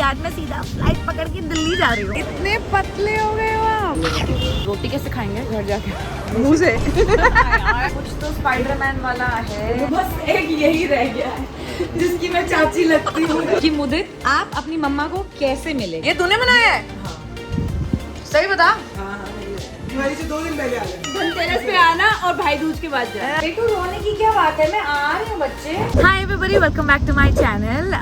आज मैं सीधा फ्लाइट पकड़ के दिल्ली जा रही हूँ। इतने पतले हो गए हो आप। रोटी कैसे खाएंगे घर जाके? मुंह से। कुछ तो स्पाइडरमैन वाला है, बस एक यही रह गया है जिसकी मैं चाची लगती हूँ। कि मुदित, आप अपनी मम्मा को कैसे मिले? ये तूने बनाया है? सही बता। दिवाली से 2 दिन पहले आ गए। धनतेरस पे आना और भाई दूज के बाद जाना। बेटू रोने की क्या बात है, मैं आ रही हूँ बच्चे। Hi everybody, welcome back to my channel.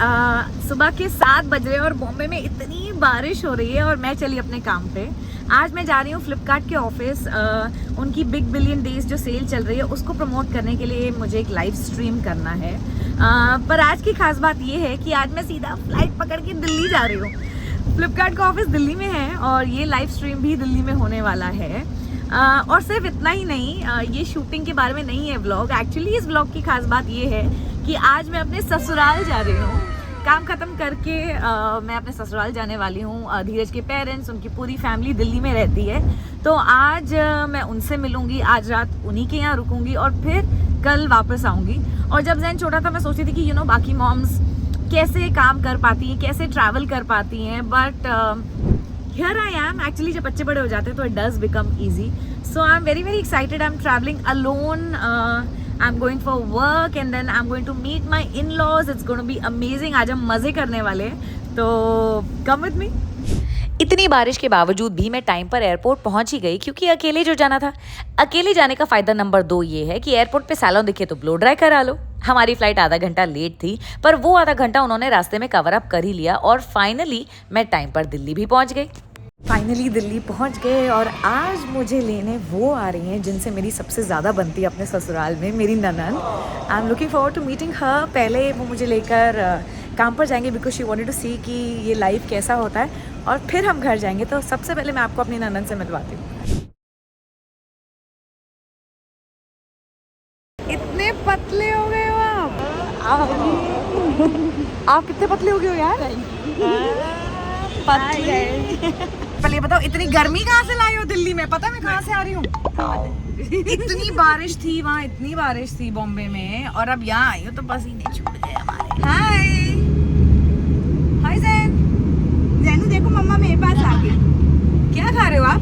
सुबह के 7 बज रहे हैं और बॉम्बे में इतनी बारिश हो रही है और मैं चली अपने काम पे। आज मैं जा रही हूँ फ्लिपकार्ट के ऑफिस। उनकी बिग बिलियन डेज जो सेल चल रही है उसको प्रमोट करने के लिए मुझे एक लाइव स्ट्रीम करना है। पर आज की खास बात ये है कि आज मैं सीधा फ्लाइट पकड़ के दिल्ली जा रही हूँ। फ्लिपकार्ट का ऑफिस दिल्ली में है और ये लाइव स्ट्रीम भी दिल्ली में होने वाला है। और सिर्फ इतना ही नहीं, ये शूटिंग के बारे में नहीं है व्लॉग। एक्चुअली इस व्लॉग की खास बात ये है कि आज मैं अपने ससुराल जा रही हूँ। काम खत्म करके मैं अपने ससुराल जाने वाली हूँ। धीरज के पेरेंट्स, उनकी पूरी फैमिली दिल्ली में रहती है, तो आज मैं उनसे मिलूंगी। आज रात उन्हीं के यहाँ रुकूंगी और फिर कल वापस आऊँगी। और जब जैन छोटा था मैं सोचती थी कि बाकी मॉम्स कैसे काम कर पाती हैं, कैसे ट्रैवल कर पाती हैं, but here I am. Actually जब बच्चे बड़े हो जाते हैं तो it does become easy. So I am very very excited. I am travelling alone. I am going for work and then I am going to meet my in laws. It's going to be amazing. आज हम मज़े करने वाले हैं, तो come with me. इतनी बारिश के बावजूद भी मैं टाइम पर एयरपोर्ट पहुंच ही गई, क्योंकि अकेले जो जाना था। अकेले जाने का फ़ायदा नंबर 2 ये है कि एयरपोर्ट पे सैलून दिखे तो ब्लो ड्राई करा लो। हमारी फ्लाइट आधा घंटा लेट थी, पर वो आधा घंटा उन्होंने रास्ते में कवर अप कर ही लिया और फाइनली मैं टाइम पर दिल्ली भी पहुंच गई। फाइनली दिल्ली पहुंच गए और आज मुझे लेने वो आ रही हैं जिनसे मेरी सबसे ज़्यादा बनती है अपने ससुराल में, मेरी ननन। I am looking forward to meeting her. पहले वो मुझे लेकर काम पर जाएंगे because she wanted to see कि ये लाइफ कैसा होता है, और फिर हम घर जाएंगे। तो सबसे पहले मैं आपको अपनी ननन से मिलवाती हूँ। इतने पतले हो गए हो आप। आप कितने पतले हो गए हो यार? पहले ये बताओ, इतनी गर्मी कहाँ से लाई हो दिल्ली में? पता है मैं कहाँ से आ रही हूँ? इतनी बारिश थी वहाँ, इतनी बारिश थी बॉम्बे में, और अब यहाँ आई हो तो पसीने छूट गए हमारे। हाय हाय जैन। जैनू देखो, मम्मा मेरे पास आ गई। क्या खा रहे हो आप?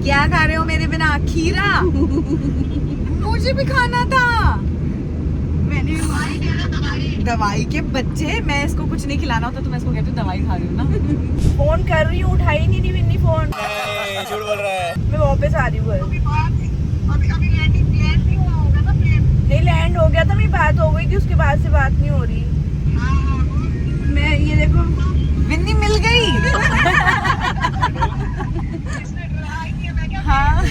क्या खा रहे हो मेरे बिना? खीरा। मुझे भी खाना था। मैंने भी दवाई के बच्चे, मैं इसको कुछ नहीं खिलाना होता तो मैं इसको कहती हूँ दवाई खा रही हूँ ना। फोन कर रही हूँ, उठाई नहीं विन्नी फोन। झूठ बोल रहा है। मैं वापस आ रही हूँ। नहीं, लैंड हो गया था, मेरी बात हो गई थी, उसके बाद से बात नहीं हो रही। मैं ये देखो, विन्नी मिल गई। हाँ,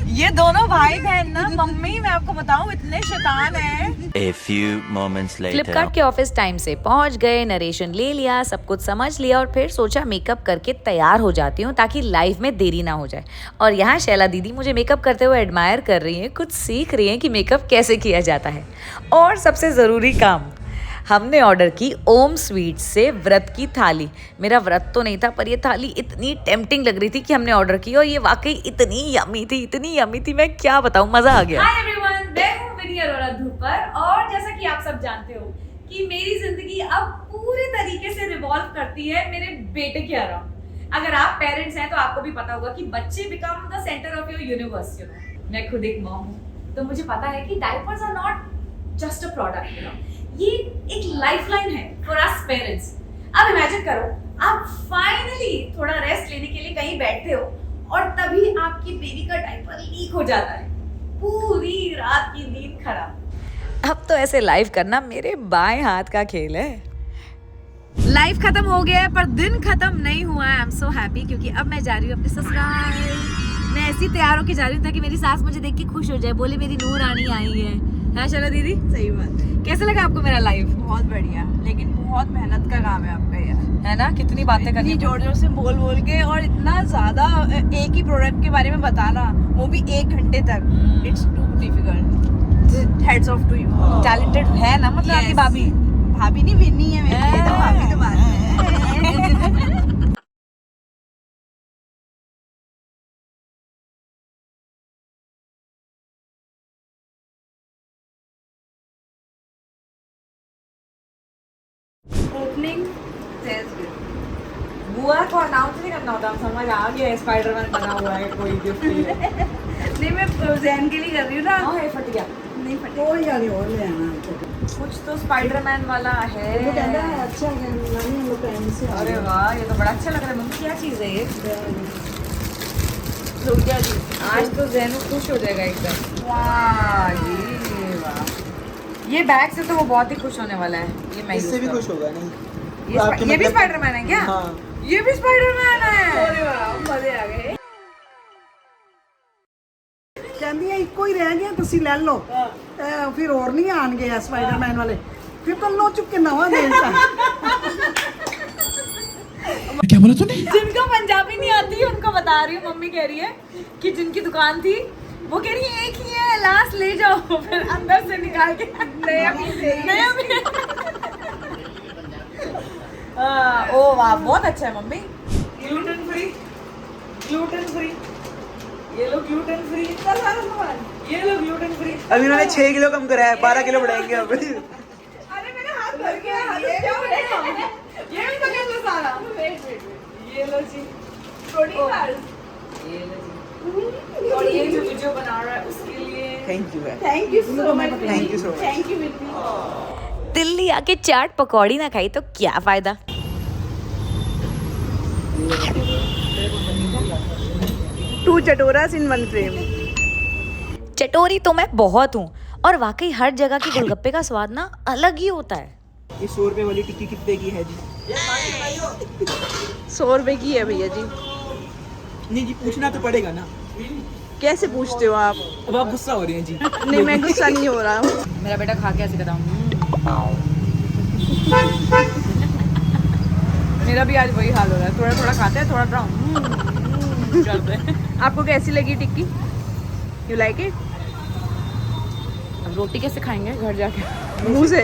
ये दोनों भाई बहन ना, मम्मी मैं आपको बताऊं इतने शैतान हैं। A few moments later. Flipkart के ऑफिस टाइम से पहुंच गए, नरेशन ले लिया, सब कुछ समझ लिया और फिर सोचा मेकअप करके तैयार हो जाती हूँ ताकि लाइव में देरी ना हो जाए। और यहाँ शैला दीदी मुझे मेकअप करते हुए एडमायर कर रही हैं, कुछ सीख रही हैं कि मेकअप कैसे किया जाता है। और सबसे ज़रूरी काम, हमने ऑर्डर की ओम स्वीट से व्रत की थाली। मेरा व्रत तो नहीं था, पर ये थाली इतनी टेम्पटिंग लग रही थी कि हमने ऑर्डर की और ये वाकई इतनी यमी थी, मैं क्या बताऊँ, मज़ा आ गया। हाय एवरीवन, मैं हूं विनी अरोड़ा धूपर, और जैसा कि आप सब जानते हो कि मेरी जिंदगी अब पूरे तरीके से रिवॉल्व करती है मेरे बेटे के अराउंड। अगर आप पेरेंट्स हैं तो आपको भी पता होगा कि बच्चे become the centre of your universe. मैं खुद एक मॉम हूं, तो मुझे पता है कि diapers are not just a product, ये एक लाइफलाइन है फॉर अस पेरेंट्स। अब इमेजिन करो, आप फाइनली थोड़ा रेस्ट लेने के लिए कहीं बैठते हो और तभी आपकी बेबी का डायपर लीक हो जाता है, पूरी रात की नींद खराब। अब तो ऐसे लाइव करना मेरे बाएं हाथ का खेल है। लाइफ खत्म हो गया है पर दिन खत्म नहीं हुआ है। आई एम सो हैप्पी क्योंकि अब मैं जा रही हूँ अपने ससुराल। मैं ऐसी तैयार होकर जा रही हूँ ताकि मेरी सास मुझे देख के खुश हो जाए, बोले मेरी नूर रानी आई है। हाँ शैला दीदी, सही बात है। कैसे लगा आपको मेरा लाइव? बहुत बढ़िया, लेकिन बहुत मेहनत का काम है आपका यार। है ना, कितनी बातें करनी इतनी जोर जोर से बोल बोल के, और इतना ज्यादा एक ही प्रोडक्ट के बारे में बताना, वो भी 1 घंटे तक। It's too difficult. Hats off to you. Talented है ना, मतलब आपकी भाभी। भाभी नहीं, विन्नी है मेरी, तो भाभी तो बात है। ओपनिंग बुआ को अनाउंस नहीं करना होता, समझ आ गया स्पाइडरमैन बना हुआ है कोई गिफ्ट नहीं मैं जैन के लिए कर रही हूँ ना। है फट गया नहीं फटे। कोई गाड़ी और ले आना कुछ तो स्पाइडरमैन वाला है। वो कहता है अच्छा है नानी हम लोग टाइम से आ अरे गए। वाह ये तो बड़ा अच्छा लग रहा है मम्मी, क्या चीज है ये? रुकिया जी। आज तो जैनू खुश हो जाएगा एकदम। वाह ये वाह, ये बैग से तो वो बहुत ही खुश होने वाला है। ये मैं इससे use भी करूँ। खुश होगा नहीं? ये भी स्पाइडरमैन है क्या? हाँ। ये भी स्पाइडरमैन है। अरे वाह मजे आ गए। ਕਹਿੰਦੀ ਹੈ ਇੱਕੋ ਹੀ ਰਹਿ ਗਿਆ ਤੁਸੀਂ ਲੈ ਲਓ ਫਿਰ ਹੋਰ ਨਹੀਂ ਆਣਗੇ ਸਪਾਈਡਰਮੈਨ ਵਾਲੇ ਫਿਰ ਤਾਂ ਲੋ ਚੁੱਕੇ ਨਵਾਂ ਦੇਤਾ जिनको पंजाबी नहीं आती उनको बता रही हूँ, मम्मी कह रही है कि जिनकी दुकान थी वो कह रही है एक ही है लास्ट ले जाओ, फिर अंदर से निकाल के नया पीस। ओ वाह बहुत अच्छा है मम्मी। ग्लूटेन फ्री, ये लो ग्लूटेन फ्री, ये लो ग्लूटेन फ्री। अभी उन्होंने 6 किलो कम करा है, 12 किलो बढ़ाएंगे अब। अरे मैंने हाथ भर के क्या बनेगा? ये भी तो कर लो सारा। ये लो जी प्रोटीन बार। ये लो जी। और ये जो वीडियो बना रहा है उसके लिए थैंक यू है। Thank you so much. Thank you so much. Thank you मिट्टी। दिल्ली आके चाट पकौड़ी ना खाई तो क्या फायदा। टू चटोरास इन वन फ्रेम। चटोरी तो मैं बहुत हूँ, और वाकई हर जगह के गोलगप्पे का स्वाद ना अलग ही होता है। ये 100 रुपए वाली टिक्की कितने की है जी? 100 रुपए की है भैया जी। नहीं जी पूछना तो पड़ेगा ना। कैसे पूछते हो आप? अब आप गुस्सा हो रही हैं जी। नहीं मैं गुस्सा नहीं हो रहा हूँ। मेरा बेटा खा के ऐसे कहता हूँ मेरा भी आज वही हाल हो रहा है, थोड़ा थोड़ा खाते हैं, थोड़ा थोड़ा करते हैं। आपको कैसी लगी टिक्की? You like it? अब रोटी कैसे खाएंगे घर जाके? मुंह से।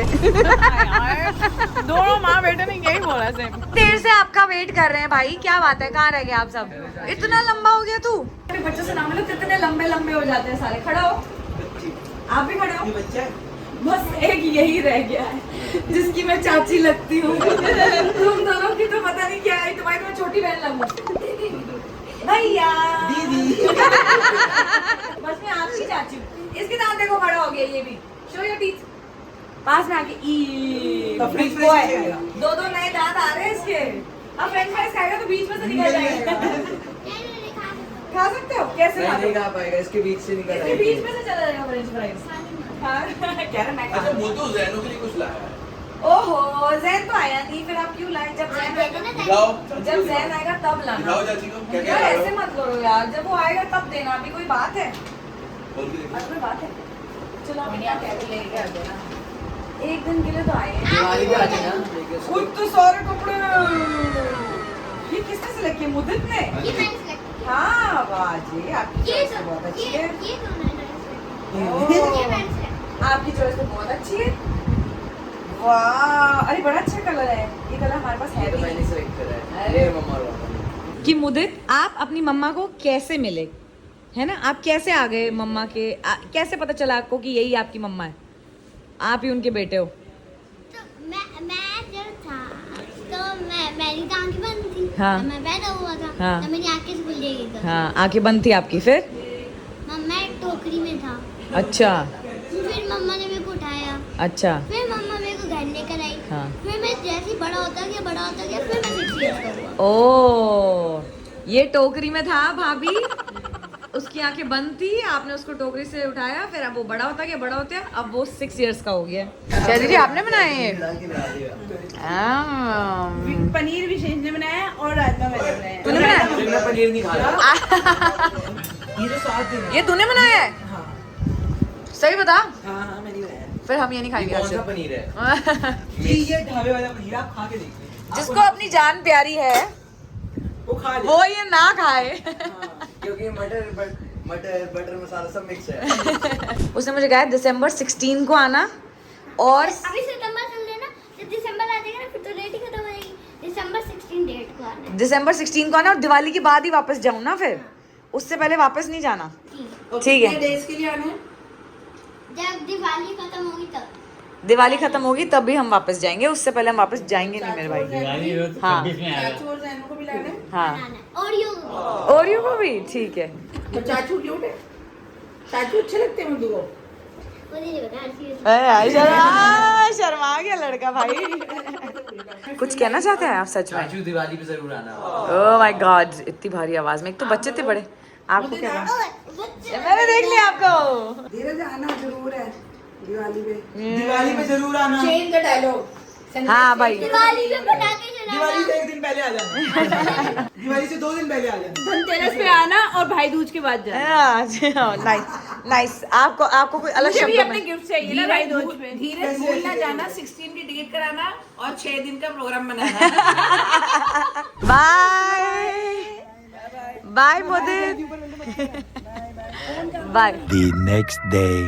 दोनों माँ बेटे ने यही बोला सेम। देर से आपका वेट कर रहे हैं भाई, क्या बात है, कहाँ रह गए आप सब? इतना लंबा हो गया तू? बच्चों से नाम लो, कितने लंबे लंबे हो जाते हैं सारे। खड़ा हो, आप भी खड़े हो। ये बच्चा है। बस एक यही रह गया है जिसकी मैं चाची लगती हूँ। तुम दोनों की तो पता नहीं क्या है, तुम्हारी तो मैं छोटी बहन लगूं। भैया दीदी। बस मैं आपकी चाची हूँ। इसके दांत देखो बड़ा हो गया, ये भी शो योर टीथ। पास में आके ई अब फ्रेंच फ्राइज कैसे खाएगा? दो नए दांत आ रहे हैं इसके। अब फ्रेंच फ्राइज खाएगा तो बीच में से निकल जाएगा। खा सकते हो? कैसे खा नहीं खा पाएगा, इसके बीच से निकल इसके बीच में से चला जाएगा फ्रेंच फ्राइज। कह रहा मैं खा अच्छा वो तो जैनो के लिए कुछ लाया है। ओहो जैन तो आया नहीं, फिर आप क्यों लाए? जब जैन आएगा, दिखाओ जब जैन आएगा तब लाना। दिखाओ चाची को क्या क्या यार लाया ऐसे हो? मत करो यार, जब वो आएगा तब देना। अभी कोई बात है? बोल के देखो। आज कोई बात है? चलो अभी आप क्या लेके आ देना, एक दिन के लिए तो आए हैं। दिवाली पे आ जाना। खुद तो सारे कपड़े ये किसने सिलेक्ट किए? मुदित ने? हाँ वाह जी, आपकी चॉइस तो बहुत अच्छी है। ओह, आपकी चॉइस तो बहुत अच्छी है। वाह अरे बड़ा अच्छा कलर है ये, कलर हमारे पास है भी नहीं। अरे कि मुदित आप अपनी मम्मा को कैसे मिले, है ना? आप कैसे आ गए मम्मा के? कैसे पता चला आपको कि यही आपकी मम्मा है, आप ही उनके बेटे हो? तो मैं जब था तो मेरी तो आंखें बंद थी। हाँ। तो मैं बैठा हुआ था। हाँ। तो मेरी आंखें खुल गई थी। हाँ आंखें बंद थी आपकी, फिर? मम्मा एक टोकरी में था। अच्छा फिर मम्मा ने मेरे को उठाया। अच्छा फिर मम्मा मेरे को घर लेकर आई। हाँ। फिर मैं जैसे ही बड़ा होता गया फिर मैं 6 इयर्स का हुआ। ओ ये टोकरी में था भाभी, उसकी आंखें बंद थी, आपने उसको टोकरी से उठाया, फिर अब वो बड़ा होता गया, अब वो 6 इयर्स का हो गया। शादी जी आपने बनाए ये? पनीर विशेष ने बनाया और राजमा मैंने बनाया। तूने बनाया? मैं पनीर नहीं खा रहा। ये जो 7 दिन है। ये तूने बनाया है? हाँ सही बता, हाँ मैंने बनाया। फिर हम ये नहीं खाएंगे कौन आज सा से। पनीर है? ये ढाबे वाला पनीर आप खा के देखिए। जिसको अपनी जान प्यारी है वो खा ले। वो ये ना खाए। हाँ, क्योंकि मटर बटर मसाला सब मिक्स है। उसने मुझे कहा दिसंबर 16 को आना, और अभी सितंबर चल रहा है ना, जब दिसंबर आ जाएगा ना फिर तो डेट ही खत्म हो जाएगी। दिसंबर 16 डेट को आना है। दिसंबर 16 को आना, और दिवाली के बाद ही वापस जाऊँ ना, फिर उससे पहले वापस नहीं जाना। ठीक है। डेज के लिए आना है। जब दिवाली खत्म होगी तब। दिवाली खत्म होगी तब भी हम वापस जाएंगे, उससे पहले हम वापस जाएंगे नहीं मेरे भाई। हाँ चाचू और जैनू को भी लाना है। हाँ ओरियो ओरियो को भी ठीक है। तो चाचू क्यूट है, चाचू अच्छे लगते हैं मुझे को। मुझे नहीं पता ऐसी शर्मा गया लड़का भाई। कुछ कहना चाहते हैं आप सच में? चाचू दिवाली पे जरूर आना। ओह माय गॉड, इतनी भारी आवाज में। एक तो बच्चे थे बड़े, आपको क्या लगा? मैंने देख लिया आपको। धीरे से आना जरूर है दिवाली पे। दिवाली पे जरूर आना। Change the dialogue. हाँ भाई दिवाली पे पटाखे दिवाली जलाना। से 1 दिन पहले आ जाना। दिवाली से 2 दिन पहले आ जाना। धनतेरस पे आना और भाई दूज के बाद जाना। Nice nice. आपको कोई अलग मुझे भी शब्द अपने में गिफ्ट चाहिए ना भाई दूज पे। धीरे भूल ना जाना, 16 की टिकट कराना और 6 दिन का प्रोग्राम बनाना। Bye bye Modi bye. The next day.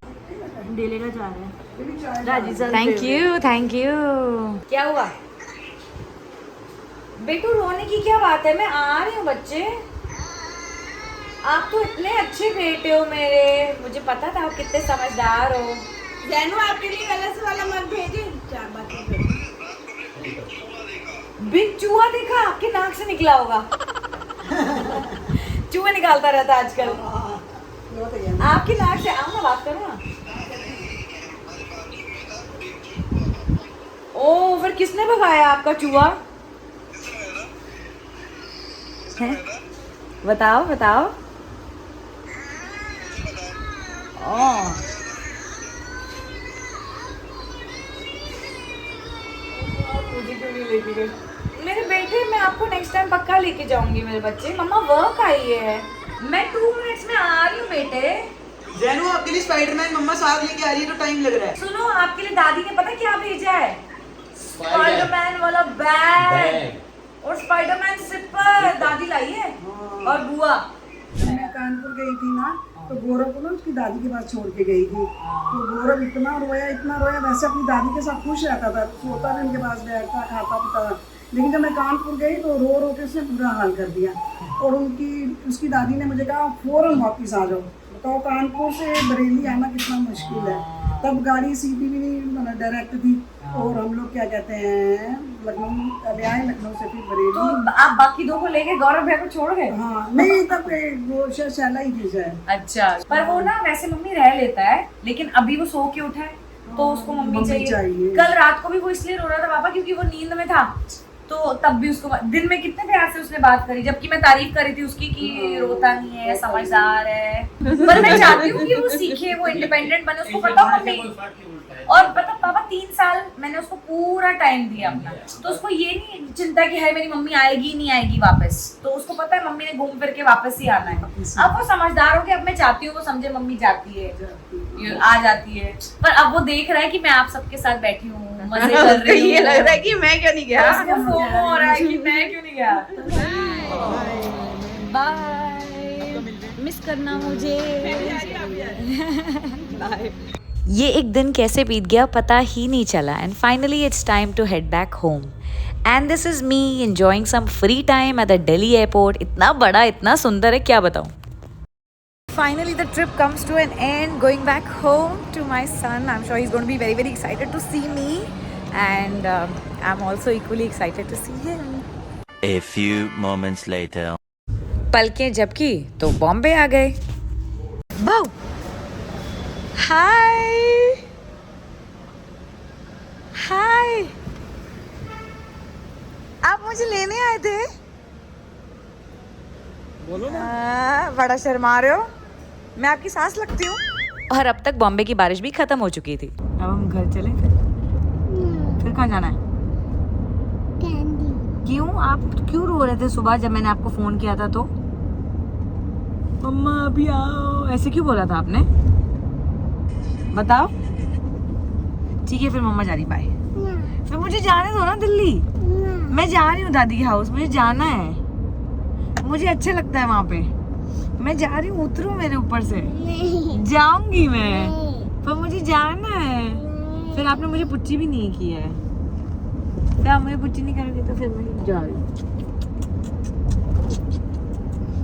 Thank you thank you. क्या हुआ बेटू, रोने की क्या बात है? मैं आ रही हूँ बच्चे। आप तो इतने अच्छे बेटे हो मेरे, मुझे पता था आप कितने समझदार हो। जैनू आपके लिए गलत वाला मत भेजे। 4 बातें बिग चूहा देखा? आपके नाक से निकला होगा। चूहे निकालता रहता आजकल आपकी नाक से। आओ ना बात करो ना। ओ फिर किसने भगाया आपका चूहा? बताओ बताओ। मेरे बेटे, मैं आपको नेक्स्ट टाइम पक्का लेके जाऊंगी मेरे बच्चे। मम्मा वर्क आई है, मैं 2 मिनट्स में आ रही हूँ बेटे। जैनू आपके लिए स्पाइडरमैन मम्मा साग लेके आ रही है तो टाइम लग रहा है। सुनो, आपके लिए दादी ने पता क्या भेजा है? स्पाइडरमैन वाला बैग और स्पाइडरमैन जिपर दादी लाई है। और बुआ मैं कानपुर गई थी ना, तो गौरव को ना उसकी दादी के पास छोड़ के गई थी। तो गौरव इतना रोया वैसे अपनी दादी के साथ खुश रहता था, सोता भी उनके पास बैठता, खाता पीता था। लेकिन जब मैं कानपुर गई तो रो के उसने बुरा हाल कर दिया। और उसकी दादी ने मुझे कहा फौरन वापिस आ जाओ। बताओ कानपुर से बरेली आना कितना मुश्किल है। तब गाड़ी सीधी भी नहीं, मतलब डायरेक्ट थी। और हम लोग क्या कहते हैं लखनऊ ले आए, लखनऊ से फिर तो बरेली। आप बाकी 2 को लेके गौरव भैया को छोड़ गए? हाँ नहीं, तब वो शैला ही थी शायद। अच्छा, पर वो ना वैसे मम्मी रह लेता है, लेकिन अभी वो सो के उठा है तो उसको मम्मी चाहिए। कल रात को भी वो इसलिए रो रहा था पापा क्योंकि वो नींद में था। तो तब भी उसको दिन में कितने प्यार से उसने बात करी, जबकि मैं तारीफ कर रही थी उसकी कि रोता नहीं है, समझदार है। पर मैं चाहती हूँ कि वो सीखे, वो इंडिपेंडेंट बने। उसको पता हो मम्मी, और पता पापा 3 साल मैंने उसको पूरा टाइम दिया अपना, तो उसको ये नहीं चिंता कि है मेरी मम्मी आएगी नहीं आएगी वापस। तो उसको पता है मम्मी ने घूम फिर के वापस ही आना है। अब वो समझदार हो गया। अब मैं चाहती हूँ वो समझे मम्मी जाती है, आ जाती है। पर अब वो देख रहा है कि मैं आप सबके साथ बैठी हूँ, मजे कर रही हूँ। ये लग रहा है कि मैं क्यों नहीं गया। उसको फोमो हो रहा है कि मैं क्यों नहीं गया। बाय, मिस करना मुझे। ये एक दिन कैसे बीत गया पता ही नहीं चला and finally it's time to head back home and this is me enjoying some free time at the Delhi airport. इतना बड़ा इतना सुंदर है, क्या बताऊं। Finally the trip comes to an end, going back home to my son. I'm sure he's going to be very excited to see me and I'm also equally excited to see him. A few moments later. पलकें झपकी तो बॉम्बे आ गए। बाउ हाय हाय, आप मुझे लेने आए थे? बोलो ना। बड़ा शर्मा रहे हो, मैं आपकी सांस लगती हूँ। और अब तक बॉम्बे की बारिश भी खत्म हो चुकी थी। अब हम घर चले फिर कहाँ जाना है? कैंडी। क्यों, आप क्यों रो रहे थे सुबह जब मैंने आपको फोन किया था? तो मम्मा अभी आओ ऐसे क्यों बोला था आपने, बताओ। ठीक है फिर मम्मा जा रही, बाय। फिर मुझे जाने दो ना दिल्ली, मैं जा रही हूँ दादी के हाउस, मुझे जाना है, मुझे अच्छा लगता है वहाँ पे। मैं जा रही हूँ, उतरो मेरे ऊपर से। जाऊंगी मैं, पर मुझे जाना है। फिर आपने मुझे पुच्ची भी नहीं की है, फिर आप मुझे पुच्ची नहीं करोगे तो फिर मैं जा रही हूँ।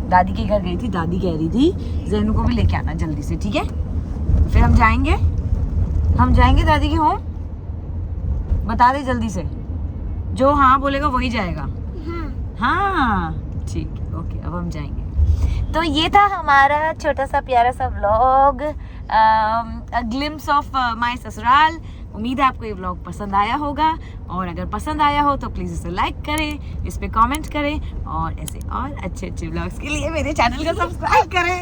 दादी के घर गई थी, दादी कह रही थी जैनू को भी लेके आना जल्दी से, ठीक है? फिर हम जाएंगे दादी के होम। बता दे जल्दी से, जो हाँ बोलेगा वही जाएगा। हाँ हाँ ठीक है, ओके अब हम जाएंगे। तो ये था हमारा छोटा सा प्यारा सा व्लॉग, ग्लिम्स ऑफ माय ससुराल। उम्मीद है आपको ये व्लॉग पसंद आया होगा, और अगर पसंद आया हो तो प्लीज़ इसे लाइक करें, इस पे कमेंट करें, और ऐसे और अच्छे अच्छे व्लॉग्स के लिए मेरे चैनल को सब्सक्राइब करें।